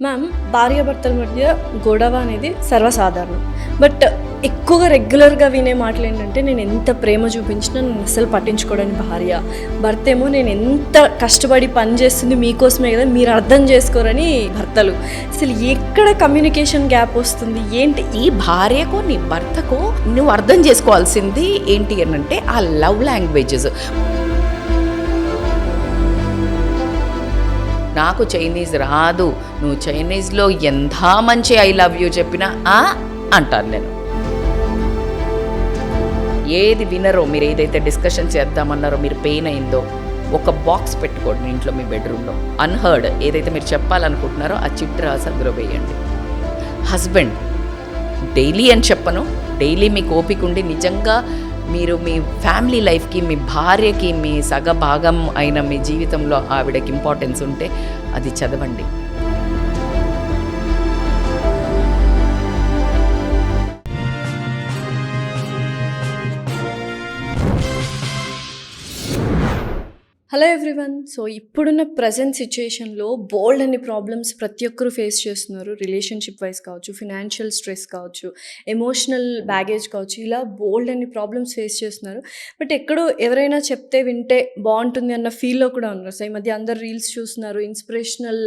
Ma'am, భార్యాభర్తల మధ్య గొడవ అనేది సర్వసాధారణం. బట్ ఎక్కువగా రెగ్యులర్గా వినే మాటలు ఏంటంటే, నేను ఎంత ప్రేమ చూపించినా నన్ను అస్సలు పట్టించుకోవడానికి భార్య, భర్త ఏమో నేను ఎంత కష్టపడి పని చేస్తుంది మీకోసమే కదా, మీరు అర్థం చేసుకోరని భర్తలు. అసలు ఎక్కడ కమ్యూనికేషన్ గ్యాప్ వస్తుంది ఏంటి? ఈ భార్యకు నీ భర్తకు నువ్వు అర్థం చేసుకోవాల్సింది ఏంటి అని అంటే ఆ లవ్ లాంగ్వేజెస్. నాకు చైనీస్ రాదు, నువ్వు చైనీస్లో ఎంత మంచి ఐ లవ్ యూ చెప్పినా అంటాను నేను. ఏది వినరో, మీరు ఏదైతే డిస్కషన్ చేద్దామన్నారో, మీరు పెయిన్ అయిందో ఒక బాక్స్ పెట్టుకోండి మీ ఇంట్లో, మీ బెడ్రూమ్లో. అన్హర్డ్ ఏదైతే మీరు చెప్పాలనుకుంటున్నారో ఆ చిట్టు రాసి అందులో వేయండి. హస్బెండ్ డైలీ అని చెప్పను, డైలీ మీకు ఓపిక ఉండి నిజంగా మీరు మీ ఫ్యామిలీ లైఫ్కి, మీ భార్యకి, మీ సగ భాగం అయిన మీ జీవితంలో ఆవిడకి ఇంపార్టెన్స్ ఉంటే అది చదవండి. Hello everyone. సో ఇప్పుడున్న ప్రజెంట్ సిచ్యుయేషన్లో బోల్డ్ అన్ని ప్రాబ్లమ్స్ ప్రతి ఒక్కరు ఫేస్ చేస్తున్నారు. రిలేషన్షిప్ వైజ్ కావచ్చు, ఫినాన్షియల్ స్ట్రెస్ కావచ్చు, ఎమోషనల్ బ్యాగేజ్ కావచ్చు, ఇలా బోల్డ్ అన్ని ప్రాబ్లమ్స్ ఫేస్ చేస్తున్నారు. బట్ ఎక్కడో ఎవరైనా చెప్తే వింటే బాగుంటుంది అన్న ఫీల్లో కూడా ఉన్నారు. సో ఈ మధ్య అందరు రీల్స్ చూస్తున్నారు, ఇన్స్పిరేషనల్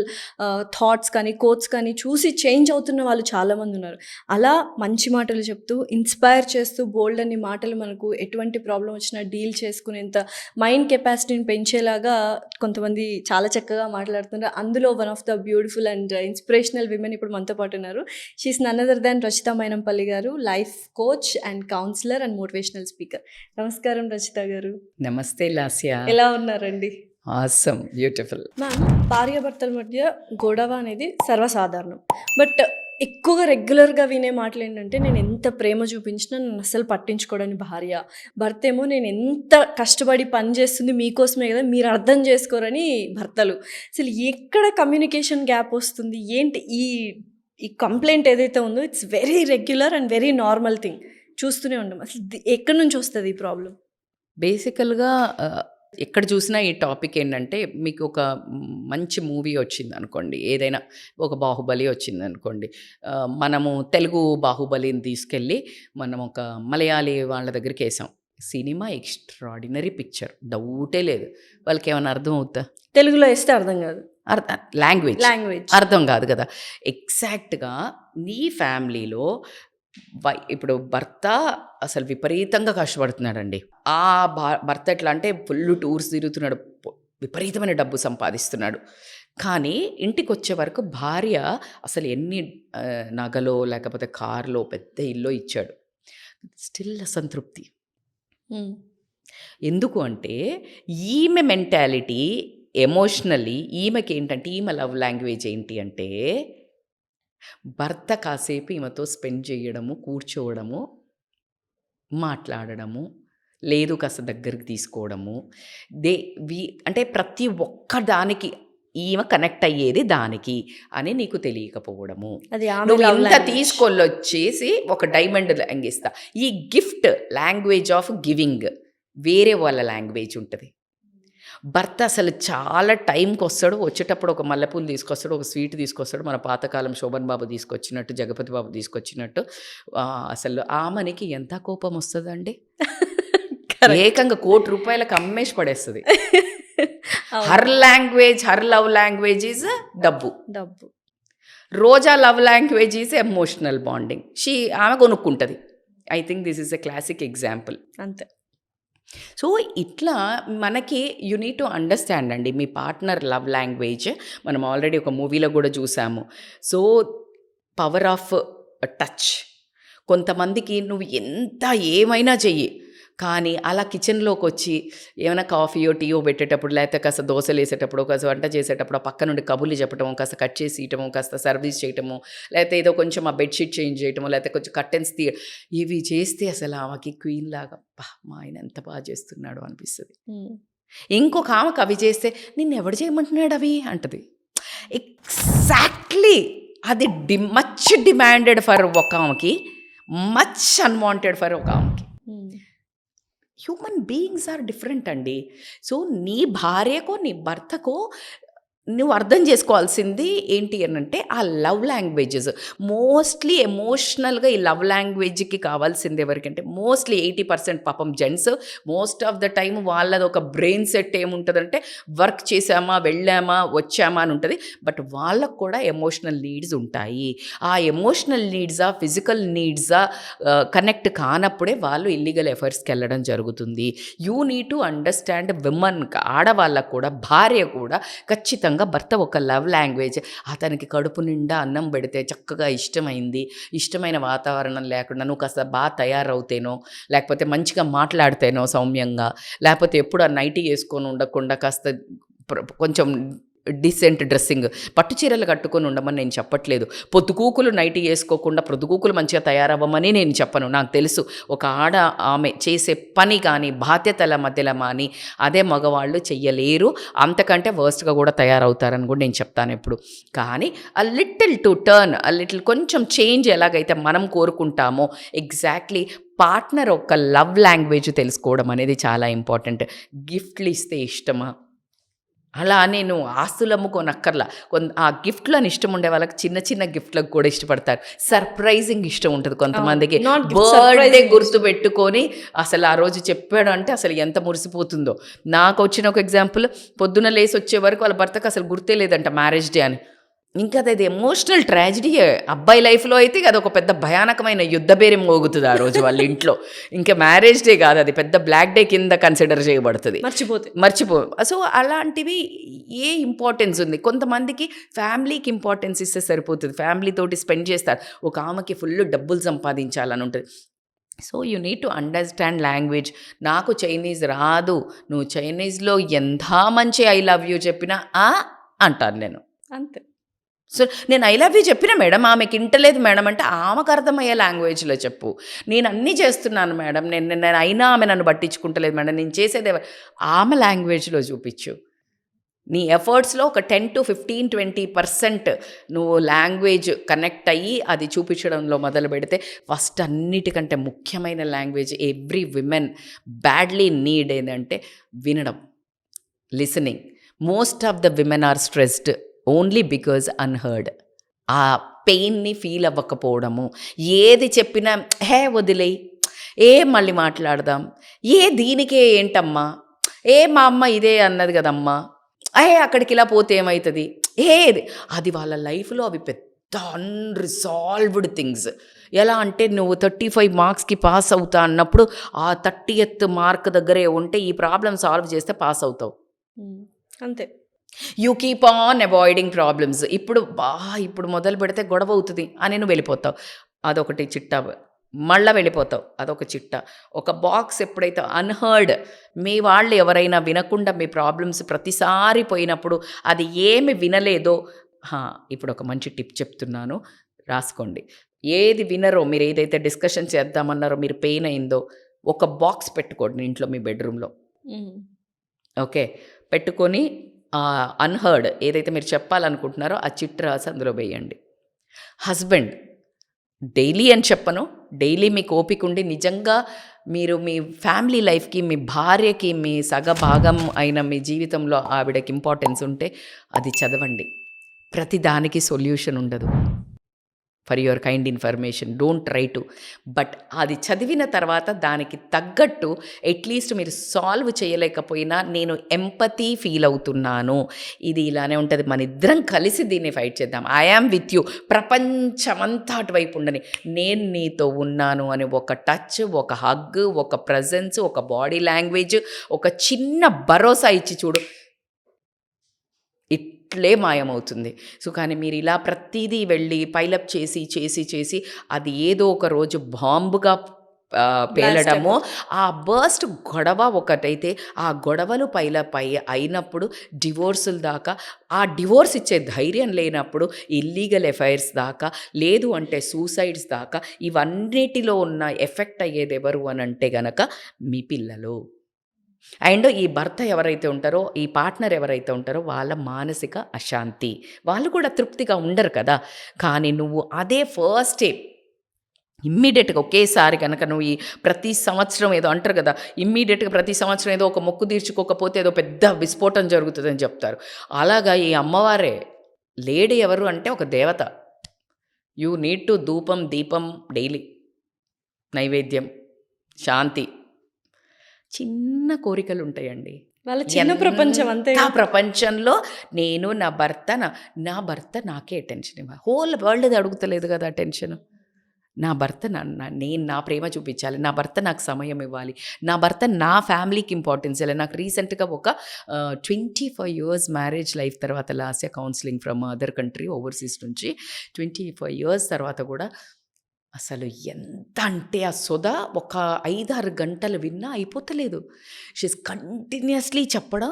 థాట్స్ కానీ కోట్స్ కానీ చూసి చేంజ్ అవుతున్న వాళ్ళు చాలామంది ఉన్నారు. అలా మంచి మాటలు చెప్తూ ఇన్స్పైర్ చేస్తూ బోల్డ్ అన్ని మాటలు మనకు ఎటువంటి ప్రాబ్లం వచ్చినా డీల్ చేసుకునేంత మైండ్ కెపాసిటీని పెంచేలాగా కొంతమంది చాలా చక్కగా మాట్లాడుతున్నారు. అందులో one of the beautiful and inspirational women ఇప్పుడు మనతో పాటు ఉన్నారు. She's none other than Rachitha Mynampally garu, life coach and counsellor and motivational speaker. నమస్కారం రచిత గారు. నమస్తే లాస్య. ఎలా ఉన్నారండి? Awesome, beautiful. మ్యామ్, భార్యాభర్తల మధ్య గొడవ అనేది సర్వసాధారణం. బట్ ఎక్కువగా రెగ్యులర్గా వినే మాటలు ఏంటంటే, నేను ఎంత ప్రేమ చూపించినా నన్ను అస్సలు పట్టించుకోవడానికి భార్య, భర్త ఏమో నేను ఎంత కష్టపడి పని చేస్తుంది మీకోసమే కదా, మీరు అర్థం చేసుకోరని భర్తలు. అసలు ఎక్కడ కమ్యూనికేషన్ గ్యాప్ వస్తుంది ఏంటి? ఈ కంప్లైంట్ ఏదైతే ఉందో it's very regular and very normal thing, చూస్తూనే ఉంటాం. అసలు ఎక్కడి నుంచి వస్తుంది ఈ ప్రాబ్లం? బేసికల్గా ఎక్కడ చూసినా ఈ టాపిక్ ఏంటంటే, మీకు ఒక మంచి మూవీ వచ్చింది అనుకోండి, ఏదైనా ఒక బాహుబలి వచ్చింది అనుకోండి, మనము తెలుగు బాహుబలిని తీసుకెళ్ళి మనం ఒక మలయాళీ వాళ్ళ దగ్గరికి వేసాం. సినిమా ఎక్స్ట్రాడినరీ పిక్చర్, డౌటే లేదు. వాళ్ళకి ఏమైనా అర్థం అవుతా? తెలుగులో వేస్తే అర్థం కాదు, లాంగ్వేజ్ లాంగ్వేజ్ అర్థం కాదు కదా. ఎగ్జాక్ట్గా నీ ఫ్యామిలీలో ఇప్పుడు భర్త అసలు విపరీతంగా కష్టపడుతున్నాడండి. ఆ భర్త ఎట్లా అంటే ఫుల్ టూర్స్ తిరుగుతున్నాడు, విపరీతమైన డబ్బు సంపాదిస్తున్నాడు. కానీ ఇంటికి వచ్చే వరకు భార్య అసలు ఎన్ని నగలో లేకపోతే కార్లో పెద్ద ఇల్లు ఇచ్చాడు, స్టిల్ అసంతృప్తి. ఎందుకు అంటే ఈమె మెంటాలిటీ ఎమోషనల్లీ, ఈమెకి ఏంటంటే ఈమె లవ్ లాంగ్వేజ్ ఏంటి అంటే, భర్త కాసేపు ఈమెతో స్పెండ్ చేయడము, కూర్చోవడము, మాట్లాడడము, లేదు కాస్త దగ్గరికి తీసుకోవడము, అంటే ప్రతి ఒక్క దానికి ఈమె కనెక్ట్ అయ్యేది దానికి అని నీకు తెలియకపోవడము. నువ్వు ఎంత తీసుకొల్లొచ్చేసి ఒక డైమండ్ లంగిస్తా. ఈ గిఫ్ట్ లాంగ్వేజ్ ఆఫ్ గివింగ్ వేరే వాళ్ళ లాంగ్వేజ్ ఉంటుంది. భర్త అసలు చాలా టైంకి వస్తాడు, వచ్చేటప్పుడు ఒక మల్లెపూలు తీసుకొస్తాడు, ఒక స్వీట్ తీసుకొస్తాడు, మన పాతకాలం శోభన్ బాబు తీసుకొచ్చినట్టు, జగపతి బాబు తీసుకొచ్చినట్టు. అసలు ఆమెనికి ఎంత కోపం వస్తుందండి, ఏకంగా ₹1,00,00,000 అమ్మేసి పడేస్తుంది. Her language, her love language is డబ్బు. Roja love language is emotional bonding. ఆమె కొనుక్కుంటుంది. I think this is a classic example. అంతే. సో ఇట్లా మనకి యూ నీడ్ టు అండర్స్టాండ్ అండి మీ పార్ట్నర్ లవ్ లాంగ్వేజ్. మనం ఆల్రెడీ ఒక మూవీలో కూడా చూసాము. So power of touch. కొంతమందికి నువ్వు ఎంత ఏమైనా చెయ్యి, కానీ అలా కిచెన్లోకి వచ్చి ఏమైనా కాఫీయో టీయో పెట్టేటప్పుడు, లేకపోతే కాస్త దోశలు వేసేటప్పుడు, కాస్త వంట చేసేటప్పుడు ఆ పక్క నుండి కబుర్లు చెప్పడము, కాస్త కట్ చేసి ఇవ్వటము, కాస్త సర్వీస్ చేయటము, లేకపోతే ఏదో కొంచెం ఆ బెడ్షీట్ చేంజ్ చేయటము, లేకపోతే కొంచెం కర్టెన్స్ ఇవి చేస్తే అసలు ఆమెకి క్వీన్ లాగా, మా ఆయన ఎంత బాగా చేస్తున్నాడు అనిపిస్తుంది. ఇంకొక ఆమెకు అవి చేస్తే నిన్ను ఎవడు చేయమంటున్నాడు అవి అంటది. ఎగ్జాక్ట్లీ అది మచ్ డిమాండెడ్ ఫర్ ఒక ఆమెకి, మచ్ అన్వాంటెడ్ ఫర్ ఒక ఆమెకి. హ్యూమన్ బీయింగ్స్ ఆర్ డిఫరెంట్ అండి. సో నీ భార్యకో నీ భర్తకో నువ్వు అర్థం చేసుకోవాల్సింది ఏంటి అనంటే ఆ లవ్ లాంగ్వేజెస్ మోస్ట్లీ ఎమోషనల్గా ఈ లవ్ లాంగ్వేజ్కి కావాల్సింది ఎవరికంటే మోస్ట్లీ 80% పాపం gents most of the time వాళ్ళది ఒక బ్రెయిన్ సెట్ ఏముంటుందంటే వర్క్ చేసామా వెళ్ళామా వచ్చామా అని ఉంటుంది. బట్ వాళ్ళకు కూడా ఎమోషనల్ నీడ్స్ ఉంటాయి. ఆ ఎమోషనల్ నీడ్సా ఫిజికల్ నీడ్సా కనెక్ట్ కానప్పుడే వాళ్ళు ఇల్లీగల్ ఎఫర్ట్స్కి వెళ్ళడం జరుగుతుంది. You need to understand women, ఆడవాళ్ళకు కూడా భార్య కూడా ఖచ్చితంగా భర్త ఒక లవ్ లాంగ్వేజ్. అతనికి కడుపు నిండా అన్నం పెడితే చక్కగా ఇష్టమైన వాతావరణం లేకుండా నువ్వు కాస్త బాగా తయారవుతేనో, లేకపోతే మంచిగా మాట్లాడితేనో సౌమ్యంగా, లేకపోతే ఎప్పుడు ఆ నైటీ వేసుకొని ఉండకుండా కాస్త కొంచెం డీసెంట్ డ్రెస్సింగ్, పట్టు చీరలు కట్టుకొని ఉండమని నేను చెప్పట్లేదు. పొద్దుకూకులు నైటీ వేసుకోకుండా పొద్దుకూకులు మంచిగా తయారవ్వమని నేను చెప్పను. నాకు తెలుసు ఒక ఆమె చేసే పని కానీ బాధ్యతల మధ్యలో కానీ అదే మగవాళ్ళు చెయ్యలేరు, అంతకంటే వర్స్ట్గా కూడా తయారవుతారని కూడా నేను చెప్తాను ఎప్పుడు. కానీ ఆ లిటిల్ కొంచెం చేంజ్ ఎలాగైతే మనం కోరుకుంటామో ఎగ్జాక్ట్లీ పార్ట్నర్ ఒక లవ్ లాంగ్వేజ్ తెలుసుకోవడం అనేది చాలా ఇంపార్టెంట్. గిఫ్ట్లు ఇస్తే ఇష్టమా? అలా నేను ఆస్తులు అమ్ముకోనక్కర్లా. ఆ గిఫ్ట్లని ఇష్టం ఉండే వాళ్ళకి చిన్న చిన్న గిఫ్ట్లకు కూడా ఇష్టపడతారు. సర్ప్రైజింగ్ ఇష్టం ఉంటుంది కొంతమందికి. బర్త్డే గుర్తు పెట్టుకొని అసలు ఆ రోజు చెప్పాడు అంటే అసలు ఎంత మురిసిపోతుందో. నాకు వచ్చిన ఒక ఎగ్జాంపుల్, పొద్దున లేసి వచ్చే వరకు వాళ్ళ భర్తకు అసలు గుర్తే లేదంట మ్యారేజ్ డే అని. ఇంకా అది ఎమోషనల్ ట్రాజిడీయే. అబ్బాయి లైఫ్లో అయితే అది ఒక పెద్ద భయానకమైన యుద్ధబేరం మోగుతుంది ఆ రోజు వాళ్ళ ఇంట్లో. ఇంకా మ్యారేజ్ డే కాదు, అది పెద్ద బ్లాక్ డే కింద కన్సిడర్ చేయబడుతుంది. మర్చిపో. సో అలాంటివి ఏ ఇంపార్టెన్స్ ఉంది? కొంతమందికి ఫ్యామిలీకి ఇంపార్టెన్స్ ఇస్తే సరిపోతుంది, ఫ్యామిలీతోటి స్పెండ్ చేస్తారు. ఒక ఆమెకి ఫుల్ డబ్బులు సంపాదించాలని ఉంటుంది. So you need to understand language. నాకు చైనీస్ రాదు, నువ్వు చైనీస్లో ఎంత మంచి ఐ లవ్ యూ చెప్పినా అంటాను నేను, అంతే. సో నేను ఐ లవ్ యూ చెప్పిన మేడం, ఆమెకి ఇంటలేదు మేడం అంటే ఆమెకు అర్థమయ్యే లాంగ్వేజ్లో చెప్పు. నేను అన్నీ చేస్తున్నాను మేడం, నేను అయినా ఆమె నన్ను పట్టించుకుంటలేదు మేడం, నేను చేసేది ఆమె లాంగ్వేజ్లో చూపించు. నీ ఎఫర్ట్స్లో ఒక 10 to 15, 20% నువ్వు లాంగ్వేజ్ కనెక్ట్ అయ్యి అది చూపించడంలో మొదలు పెడితే ఫస్ట్ అన్నిటికంటే ముఖ్యమైన language every women badly need ఏంటంటే వినడం, listening. Most of the women are stressed only because unheard. ఆ పెయిన్ని ఫీల్ అవ్వకపోవడము, ఏది చెప్పినా వదిలేయి, మళ్ళీ మాట్లాడదాం, దీనికే ఏంటమ్మా, మా అమ్మ ఇదే అన్నది కదమ్మా, అక్కడికి ఇలా పోతే ఏమవుతుంది, అది వాళ్ళ లైఫ్లో అవి పెద్ద అన్రిసాల్వ్డ్ థింగ్స్. ఎలా అంటే నువ్వు 35 మార్క్స్కి పాస్ అవుతా అన్నప్పుడు ఆ 30th మార్క్ దగ్గరే ఉంటే ఈ ప్రాబ్లం సాల్వ్ చేస్తే పాస్ అవుతావు, అంతే. You keep on avoiding problems. ఇప్పుడు మొదలు పెడితే గొడవ అవుతుంది అని నువ్వు వెళ్ళిపోతావు, అదొకటి చిట్టా. మళ్ళీ వెళ్ళిపోతావు, అదొక చిట్టా. ఒక బాక్స్ ఎప్పుడైతే అన్హర్డ్, మీ వాళ్ళు ఎవరైనా వినకుండా మీ ప్రాబ్లమ్స్ ప్రతిసారి పోయినప్పుడు అది ఏమి వినలేదో, ఇప్పుడు ఒక మంచి టిప్ చెప్తున్నాను, రాసుకోండి. ఏది వినరో, మీరు ఏదైతే డిస్కషన్ చేద్దామన్నారో, మీరు పెయిన్ అయిందో, ఒక బాక్స్ పెట్టుకోండి ఇంట్లో మీ బెడ్రూమ్లో. ఓకే, పెట్టుకొని అన్హర్డ్ ఏదైతే మీరు చెప్పాలనుకుంటున్నారో ఆ చిట్ రాసి అందులో వేయండి. హస్బెండ్, డైలీ అని చెప్పను, డైలీ మీకు ఓపిక ఉండి నిజంగా మీరు మీ ఫ్యామిలీ లైఫ్కి, మీ భార్యకి, మీ సగభాగం అయిన మీ జీవితంలో ఆవిడకి ఇంపార్టెన్స్ ఉంటే అది చదవండి. ప్రతిదానికి సొల్యూషన్ ఉండదు. For your kind information, don't try to. But అది చదివిన తర్వాత దానికి తగ్గట్టు అట్లీస్ట్ మీరు సాల్వ్ చేయలేకపోయినా నేను ఎంపతి ఫీల్ అవుతున్నాను, ఇది ఇలానే ఉంటుంది, మన ఇద్దరం కలిసి దీన్ని ఫైట్ చేద్దాం, ఐ యామ్ విత్ యూ, ప్రపంచమంతా అటువైపు ఉండని, నేను నీతో ఉన్నాను అని ఒక టచ్, ఒక హగ్, ఒక ప్రజెన్స్, ఒక బాడీ లాంగ్వేజ్, ఒక చిన్న భరోసా ఇచ్చి చూడు, ఇట్లే మాయమవుతుంది. సో కానీ మీరు ఇలా ప్రతిదీ వెళ్ళి పైలప్ చేసి అది ఏదో ఒక రోజు బాంబుగా పేలడము, ఆ బర్స్ట్ గొడవ ఒకటైతే ఆ గొడవలు పైలప్ అయినప్పుడు డివోర్సుల దాకా, ఆ డివోర్స్ ఇచ్చే ధైర్యం లేనప్పుడు ఇల్లీగల్ ఎఫైర్స్ దాకా, లేదు అంటే సూసైడ్స్ దాకా, ఇవన్నిటిలో ఉన్న ఎఫెక్ట్ అయ్యేది ఎవరు అని అంటే గనక మీ పిల్లలు. అండ్ ఈ భర్త ఎవరైతే ఉంటారో, ఈ పార్ట్నర్ ఎవరైతే ఉంటారో వాళ్ళ మానసిక అశాంతి, వాళ్ళు కూడా తృప్తిగా ఉండరు కదా. కానీ నువ్వు అదే ఫస్ట్ ఇమ్మీడియట్‌గా ఒకేసారి గనక నువ్వు ఈ ప్రతి సంవత్సరం ఏదో అంటారు కదా! ఇమ్మీడియట్‌గా ప్రతి సంవత్సరం ఏదో ఒక మొక్కు తీర్చుకోకపోతే ఏదో పెద్ద విస్ఫోటం జరుగుతదని చెప్తారు. అలాగా ఈ అమ్మవారే. లేడీ ఎవరు అంటే ఒక దేవత. యూ నీడ్ టు ధూపం, దీపం డైలీ. నైవేద్యం, శాంతి. చిన్న కోరికలుంటాయండి. వాళ్ళ చిన్న ప్రపంచం అంతే. ఆ ప్రపంచంలో నేను, నా భర్త నాకే అటెన్షన్ ఇవ్వాలి. హోల్ వరల్డ్‌ది అడుగుతలేదు కదా అటెన్షన్. నా భర్త నేను నా ప్రేమ చూపించాలి. నా భర్త నాకు సమయం ఇవ్వాలి. నా భర్త నా ఫ్యామిలీకి ఇంపార్టెన్స్ ఇవ్వాలి. నాకు రీసెంట్‌గా ఒక 25 ఇయర్స్ మ్యారేజ్ లైఫ్ తర్వాత last counselling from other country overseas నుంచి 25 ఇయర్స్ తర్వాత కూడా అసలు ఎంత అంటే ఆ సొద ఒక 5-6 గంటలు విన్నా అయిపోతలేదు. షీస్ కంటిన్యూస్లీ చెప్పడం,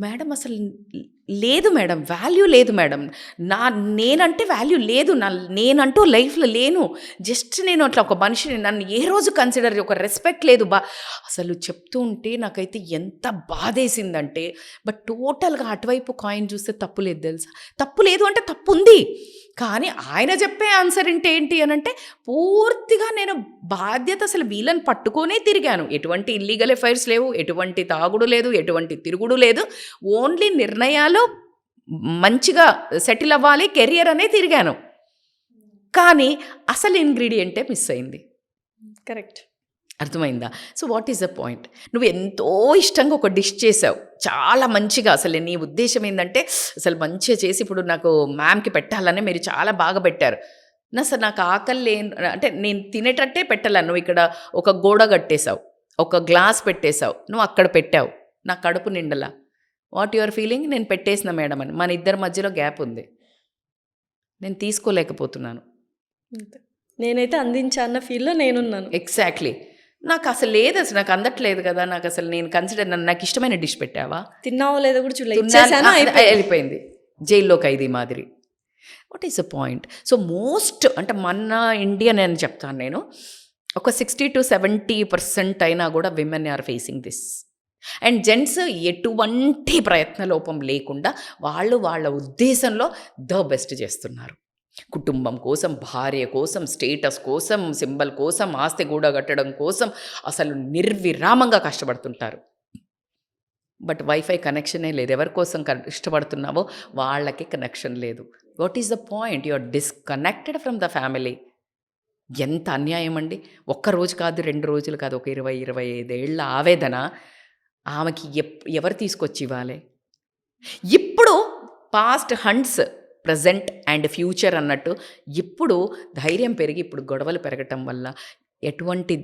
మేడం అసలు లేదు మేడం, వాల్యూ లేదు మేడం, నేనంటే వాల్యూ లేదు, నేనంటూ లైఫ్లో లేను, జస్ట్ నేను అట్లా ఒక మనిషిని, నన్ను ఏ రోజు కన్సిడర్ ఒక రెస్పెక్ట్ లేదు. అసలు చెప్తూ ఉంటే నాకైతే ఎంత బాధేసిందంటే, బట్ టోటల్గా అటువైపు కాయిన్ చూస్తే తప్పు లేదు తెలుసా. తప్పు లేదు అంటే తప్పు ఉంది, కానీ ఆయన చెప్పే ఆన్సర్ ఏంటి అని అంటే పూర్తిగా నేను బాధ్యత అసలు వీళ్ళని పట్టుకొనే తిరిగాను. ఎటువంటి ఇల్లీగల్ ఎఫైర్స్ లేవు, ఎటువంటి తాగుడు లేదు, ఎటువంటి తిరుగుడు లేదు, ఓన్లీ నిర్ణయాలు మంచిగా సెటిల్ అవ్వాలి, కెరియర్ అనే తిరిగాను. కానీ అసలు ఇంగ్రీడియంటే మిస్ అయింది. కరెక్ట్, అర్థమైందా? So what is the point? నువ్వు ఎంతో ఇష్టంగా ఒక డిష్ చేసావు, చాలా మంచిగా. అసలు నీ ఉద్దేశం ఏంటంటే అసలు మంచిగా చేసి ఇప్పుడు నాకు మ్యామ్కి పెట్టాలని మీరు చాలా బాగా పెట్టారు. అసలు నాకు ఆకలి అంటే నేను తినేటట్టే పెట్టాలను. నువ్వు ఇక్కడ ఒక గోడ కట్టేశావు, ఒక గ్లాస్ పెట్టేశావు, నువ్వు అక్కడ పెట్టావు, నా కడుపు నిండలా. What your feeling? నేను పెట్టేసిన మేడం అని. మన ఇద్దరి మధ్యలో గ్యాప్ ఉంది, నేను తీసుకోలేకపోతున్నాను. నేనైతే అందించా అన్న ఫీల్లో నేనున్నాను. ఎగ్జాక్ట్లీ. నాకు అసలు లేదు, అసలు నాకు అందట్లేదు కదా. నాకు అసలు నేను కన్సిడర్, నాకు ఇష్టమైన డిష్ పెట్టావా, తిన్నావో లేదో కూడా వెళ్ళిపోయింది. జైల్లో ఖైదీ మాదిరి. What is the point? So most అంటే మన ఇండియన్ అని చెప్తాను నేను, ఒక 60-70% అయినా కూడా women are facing this. And gents ఎటువంటి ప్రయత్నలోపం లేకుండా వాళ్ళ ఉద్దేశంలో ద బెస్ట్ చేస్తున్నారు. కుటుంబం కోసం, భార్య కోసం, స్టేటస్ కోసం, సింబల్ కోసం, ఆస్తి గూడగట్టడం కోసం అసలు నిర్విరామంగా కష్టపడుతుంటారు. బట్ వైఫై కనెక్షనే లేదు. ఎవరి కోసం ఇష్టపడుతున్నావో వాళ్ళకి కనెక్షన్ లేదు. What is the point? You are disconnected from the family. ఎంత అన్యాయం అండి. ఒక్కరోజు కాదు, 2 రోజులు కాదు, ఒక 20-25 ఏళ్ల ఆవేదన ఆమెకి ఎవరు తీసుకొచ్చి ఇవ్వాలి? ఇప్పుడు past haunts, present and future అన్నట్టు ఇప్పుడు ధైర్యం పెరిగి ఇప్పుడు గొడవలు పెరగటం వల్ల ఎటువంటి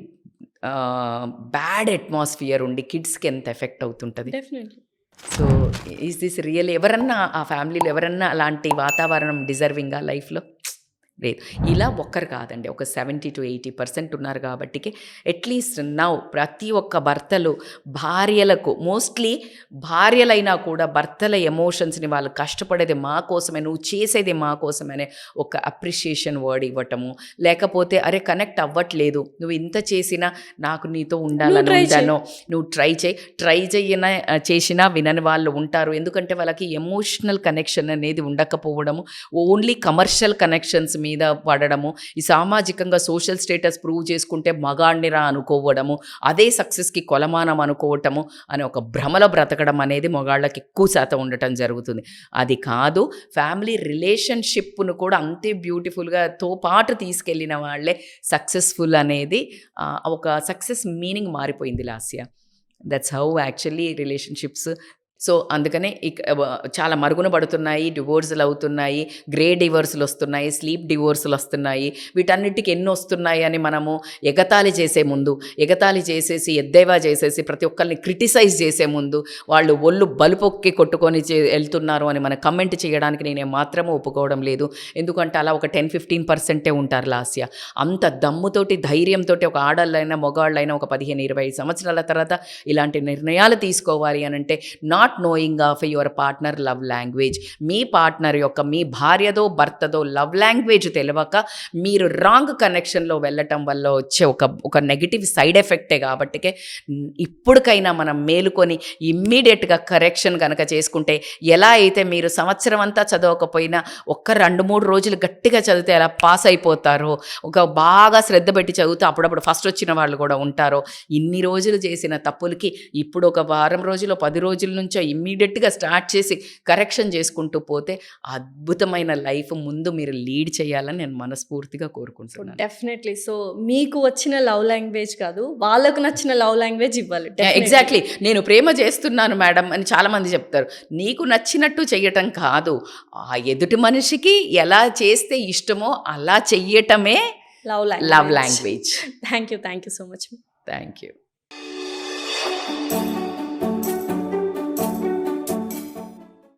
బ్యాడ్ అట్మాస్ఫియర్ ఉండి కిడ్స్కి ఎంత ఎఫెక్ట్ అవుతుంటుంది. Definitely. So is this real? ఎవరన్నా ఆ ఫ్యామిలీలో ఎవరన్నా అలాంటి వాతావరణం డిజర్వింగా లైఫ్లో? లేదు. ఇలా ఒక్కరు కాదండి, ఒక 70-80% ఉన్నారు. కాబట్టికి అట్లీస్ట్ నౌ ప్రతి ఒక్క భర్తలు భార్యలకు, మోస్ట్లీ భార్యలైనా కూడా భర్తల ఎమోషన్స్ని, వాళ్ళు కష్టపడేది మా కోసమే, నువ్వు చేసేది మా కోసమనే ఒక అప్రిషియేషన్ వర్డ్ ఇవ్వటము. లేకపోతే అరే కనెక్ట్ అవ్వట్లేదు, నువ్వు ఇంత చేసినా నాకు నీతో ఉండాలని ఉంటాను, నువ్వు ట్రై చేసినా వినని వాళ్ళు ఉంటారు. ఎందుకంటే వాళ్ళకి ఎమోషనల్ కనెక్షన్ అనేది ఉండకపోవడము, ఓన్లీ కమర్షియల్ కనెక్షన్స్ మీద పడడము, ఈ సామాజికంగా సోషల్ స్టేటస్ ప్రూవ్ చేసుకుంటే మగాడినిరా అనుకోవడము, అదే సక్సెస్కి కొలమానం అనుకోవటము అనే ఒక భ్రమలో బ్రతకడం అనేది మగాళ్ళకి ఎక్కువ శాతం ఉండటం జరుగుతుంది. అది కాదు, ఫ్యామిలీ రిలేషన్షిప్ను కూడా అంతే బ్యూటిఫుల్గా తో పాటు తీసుకెళ్ళిన వాళ్ళే సక్సెస్ఫుల్ అనేది ఒక సక్సెస్ మీనింగ్ మారిపోయింది Lasya. That's how actually relationships. So అందుకనే చాలా మరుగున పడుతున్నాయి, డివోర్సులు అవుతున్నాయి, గ్రే డివోర్సులు వస్తున్నాయి, స్లీప్ డివోర్సులు వస్తున్నాయి. వీటన్నిటికీ ఎన్ని వస్తున్నాయి అని మనము ఎగతాళి చేసే ముందు, ఎగతాళి చేసేసి ఎద్దేవా చేసేసి ప్రతి ఒక్కరిని క్రిటిసైజ్ చేసే ముందు వాళ్ళు ఒళ్ళు బలుపొక్కి కొట్టుకొని వెళ్తున్నారు అని మనం కమెంట్ చేయడానికి నేను మాత్రము ఒప్పుకోవడం లేదు. ఎందుకంటే అలా ఒక 10-15% ఉంటారు లాస్య. అంత దమ్ముతోటి, ధైర్యంతో ఒక ఆడళ్ళైనా మగవాళ్ళైనా ఒక 15-20 సంవత్సరాల తర్వాత ఇలాంటి నిర్ణయాలు తీసుకోవాలి అని అంటే not not knowing of your partner love language, me partner యొక్క మీ భార్యదో భర్తదో లవ్ లాంగ్వేజ్ తెలియక మీరు రాంగ్ కనెక్షన్లో వెళ్ళటం వల్ల వచ్చే ఒక నెగిటివ్ సైడ్ ఎఫెక్టే. కాబట్టి ఇప్పటికైనా మనం మేలుకొని ఇమ్మీడియట్గా కరెక్షన్ కనుక చేసుకుంటే, ఎలా అయితే మీరు సంవత్సరం అంతా చదవకపోయినా ఒక్క 2-3 రోజులు గట్టిగా చదివితే ఎలా పాస్ అయిపోతారో, ఒక బాగా శ్రద్ధ పెట్టి చదివితే అప్పుడప్పుడు ఫస్ట్ వచ్చిన వాళ్ళు కూడా ఉంటారో, ఇన్ని రోజులు చేసిన తప్పులకి ఇప్పుడు ఒక వారం రోజులు 10 రోజుల నుంచో ఇమ్మీడియట్గా స్టార్ట్ చేసి కరెక్షన్ చేసుకుంటూ పోతే అద్భుతమైన లైఫ్ ముందు మీరు లీడ్ చేయాలని నేను మనస్ఫూర్తిగా కోరుకుంటున్నాను. డెఫినెట్లీ. సో మీకు వచ్చిన లవ్ లాంగ్వేజ్ కాదు, వాళ్ళకు నచ్చిన లవ్ లాంగ్వేజ్ ఇవ్వాలి. ఎగ్జాక్ట్లీ. నేను ప్రేమ చేస్తున్నాను మేడం అని చాలామంది చెప్తారు. నీకు నచ్చినట్టు చెయ్యటం కాదు, ఆ ఎదుటి మనిషికి ఎలా చేస్తే ఇష్టమో అలా చెయ్యటమే love language. Thank you so much. Thank you.